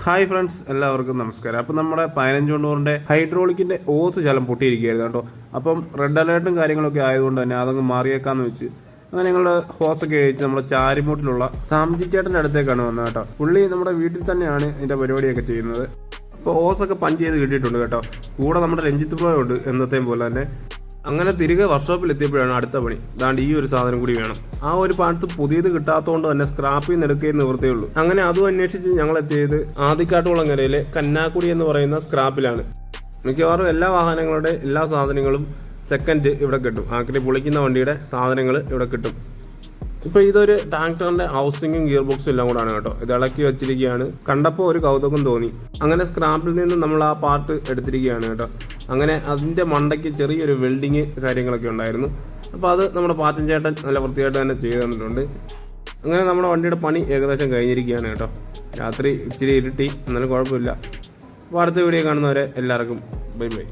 Hi friends, എല്ലാവർക്കും നമസ്കാരം. അപ്പം നമ്മുടെ 15 തൊണ്ണൂറിൻ്റെ ഹൈഡ്രോളിക്കിൻ്റെ ഓസ് ശലം പൊട്ടിയിരിക്കുകയായിരുന്നു കേട്ടോ. അപ്പം റെഡ് അലേർട്ടും കാര്യങ്ങളൊക്കെ ആയതുകൊണ്ട് തന്നെ അതങ്ങ് മാറിയേക്കാന്ന് വെച്ച് അങ്ങനെ ഞങ്ങൾ ഹോസൊക്കെ കഴിച്ച് നമ്മുടെ ചാരിമൂട്ടിലുള്ള സാംജി ചേട്ടൻ്റെ അടുത്തേക്കാണ് വന്നത് കേട്ടോ. പുള്ളി നമ്മുടെ വീട്ടിൽ തന്നെയാണ് ഇതിൻ്റെ പരിപാടിയൊക്കെ ചെയ്യുന്നത്. അപ്പോൾ ഓസൊക്കെ പഞ്ച് ചെയ്ത് കിട്ടിയിട്ടുണ്ട് കേട്ടോ. കൂടെ നമ്മുടെ രഞ്ജിത്ത് ബ്രോ ഉണ്ട് എന്നത്തെയും പോലെ തന്നെ. അങ്ങനെ തിരികെ വർക്ക്ഷോപ്പിൽ എത്തിയപ്പോഴാണ് അടുത്ത പണി. ദാണ്ട് ഈ ഒരു സാധനം കൂടി വേണം. ആ ഒരു പാർട്സ് പുതിയത് കിട്ടാത്തതുകൊണ്ട് തന്നെ സ്ക്രാപ്പിൽ നിന്ന് എടുക്കുകയും നിവൃത്തിയുള്ളൂ. അങ്ങനെ അതും അന്വേഷിച്ച് ഞങ്ങൾ എത്തിയത് ആദിക്കാട്ടുകുളങ്ങരയിലെ കന്നാക്കുടി എന്ന് പറയുന്ന സ്ക്രാപ്പിലാണ്. മിക്കവാറും എല്ലാ വാഹനങ്ങളുടെ എല്ലാ സാധനങ്ങളും സെക്കൻഡ് ഇവിടെ കിട്ടും. ആക്രി പൊളിക്കുന്ന വണ്ടിയുടെ സാധനങ്ങൾ ഇവിടെ കിട്ടും. ഇപ്പോൾ ഇതൊരു ട്രാക്ടറിൻ്റെ ഹൗസിങ്ങും ഗിയർ ബോക്സും എല്ലാം കൂടാണ് കേട്ടോ. ഇത് ഇളക്കി വെച്ചിരിക്കുകയാണ്. കണ്ടപ്പോൾ ഒരു കൗതുകം തോന്നി. അങ്ങനെ സ്ക്രാപ്പിൽ നിന്ന് നമ്മൾ ആ പാർട്ട് എടുത്തിരിക്കുകയാണ് കേട്ടോ. അങ്ങനെ അതിൻ്റെ മണ്ടയ്ക്ക് ചെറിയൊരു വെൽഡിങ് കാര്യങ്ങളൊക്കെ ഉണ്ടായിരുന്നു. അപ്പോൾ അത് നമ്മുടെ പാച്ചൻ ചേട്ടൻ നല്ല വൃത്തിയായിട്ട് തന്നെ ചെയ്തു തന്നിട്ടുണ്ട്. അങ്ങനെ നമ്മുടെ വണ്ടിയുടെ പണി ഏകദേശം കഴിഞ്ഞിരിക്കുകയാണ് കേട്ടോ. രാത്രി ഇച്ചിരി ഇരുട്ടി, എന്നാലും കുഴപ്പമില്ല. അപ്പോൾ അടുത്ത വീഡിയോ കാണുന്നവരെ എല്ലാവർക്കും ബൈ ബൈ.